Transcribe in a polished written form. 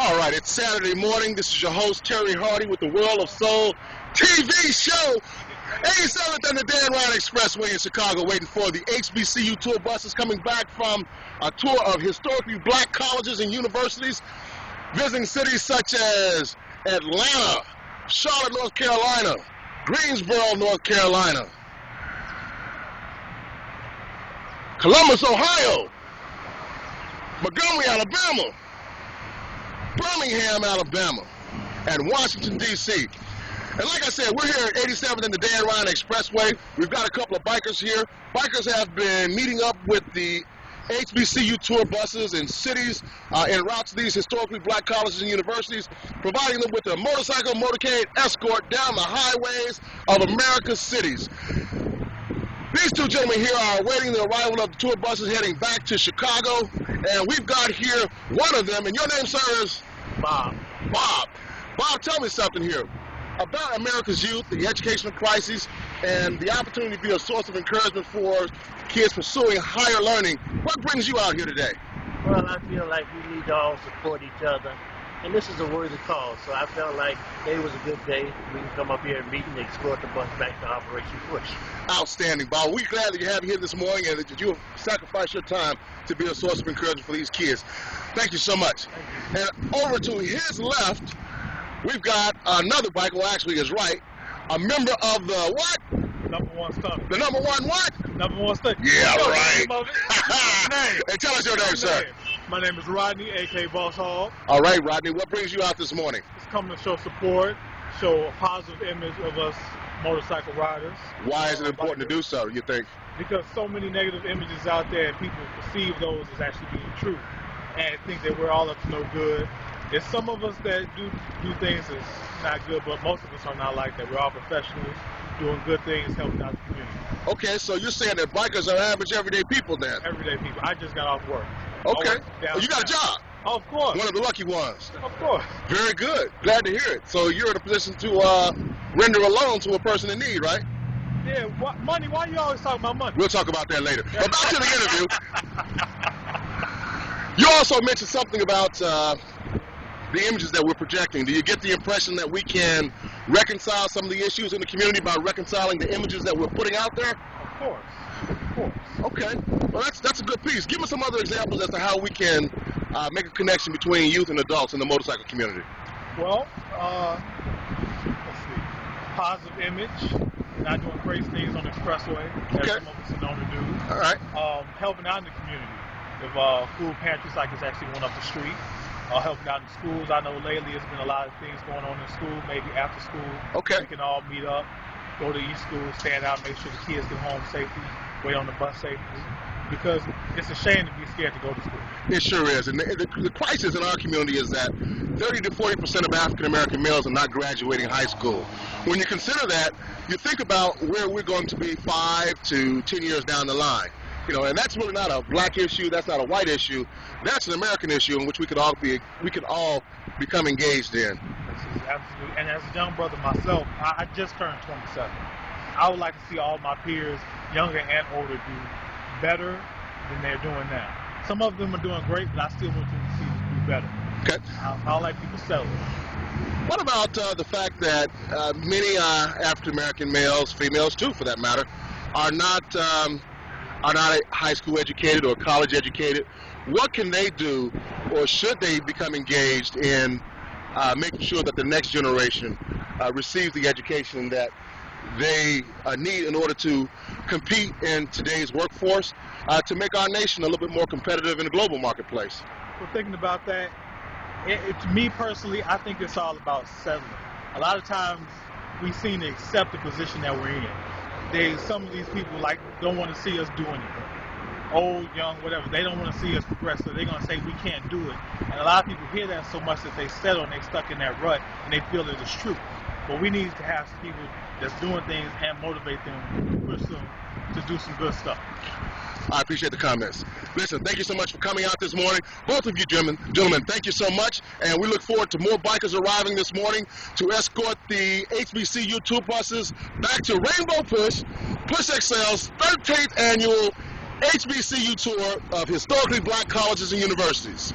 All right, it's Saturday morning. This is your host, Terry Hardy, with the World of Soul TV show. 87th and the Dan Ryan Expressway in Chicago, waiting for the HBCU tour buses coming back from a tour of historically black colleges and universities, visiting cities such as Atlanta, Charlotte, North Carolina, Greensboro, North Carolina, Columbus, Ohio, Montgomery, Alabama, Birmingham, Alabama, and Washington, D.C. And like I said, we're here at 87th and the Dan Ryan Expressway. We've got a couple of bikers here. Bikers have been meeting up with the HBCU tour buses in cities en route to these historically black colleges and universities, providing them with a motorcycle motorcade escort down the highways of America's cities. These two gentlemen here are awaiting the arrival of the tour buses heading back to Chicago, and we've got here one of them, and your name, sir, is? Bob. Bob, tell me something here about America's youth, the educational crisis, and the opportunity to be a source of encouragement for kids pursuing higher learning. What brings you out here today? Well, I feel like we need to all support each other, and this is a worthy cause, so I felt like today was a good day. We can come up here and meet and escort the bus back to Operation Push. Outstanding, Bob. We're glad to have you here this morning and that you have sacrificed your time to be a source of encouragement for these kids. Thank you so much. And over to his left, we've got another biker, well, actually his right, a member of the what? Number one stuff. The number one what? Number one stuff. Yeah, Yo, right. Name. And tell us your name, sir. My name is Rodney, a.k.a. Boss Hog. All right, Rodney, what brings you out this morning? Just coming to show support, show a positive image of us motorcycle riders. Why is it important to do so, you think? Because so many negative images out there, and people perceive those as actually being true, and think that we're all up to no good. There's some of us that do things that's not good, but most of us are not like that. We're all professionals, doing good things, helping out the community. Okay, so you're saying that bikers are average, everyday people then? Everyday people. I just got off work. Okay. Well, you got a job? Oh, of course. One of the lucky ones. Of course. Very good. Glad to hear it. So you're in a position to render a loan to a person in need, right? Yeah, money? Why you always talking about money? We'll talk about that later. But back to the interview. You also mentioned something about the images that we're projecting. Do you get the impression that we can reconcile some of the issues in the community by reconciling the images that we're putting out there? Of course. Of course. Okay. Well, that's a good piece. Give us some other examples as to how we can make a connection between youth and adults in the motorcycle community. Well, let's see. Positive image. Not doing crazy things on the expressway. Okay. As some of us are known to do. All right. Helping out in the community. If food pantries like this actually went up the street. Helping out in schools. I know lately there's been a lot of things going on in school, maybe after school. Okay. We can all meet up, go to each school, stand out, make sure the kids get home safely, wait on the bus safely. Because it's a shame to be scared to go to school. It sure is. And the crisis in our community is that 30 to 40% of African American males are not graduating high school. When you consider that, you think about where we're going to be 5 to 10 years down the line. You know, and that's really not a black issue. That's not a white issue. That's an American issue in which we could all become engaged in. Absolutely. And as a young brother myself, I just turned 27. I would like to see all my peers, younger and older, do better than they're doing now. Some of them are doing great, but I still want them to see them do better. Okay. I like people settle. What about the fact that many African American males, females too, for that matter, are not high school educated or college educated? What can they do, or should they become engaged in making sure that the next generation receives the education that they need in order to compete in today's workforce, to make our nation a little bit more competitive in the global marketplace? Well, thinking about that, to me personally, I think it's all about settling. A lot of times we seem to accept the position that we're in. Some of these people don't want to see us do anything. Old, young, whatever. They don't want to see us progress, so they're going to say we can't do it. And a lot of people hear that so much that they settle and they're stuck in that rut and they feel it is true. But we need to have some people that's doing things and motivate them, push them to do some good stuff. I appreciate the comments. Listen, thank you so much for coming out this morning. Both of you gentlemen, thank you so much. And we look forward to more bikers arriving this morning to escort the HBCU tour buses back to Rainbow Push, Push XL's 13th annual HBCU tour of historically black colleges and universities.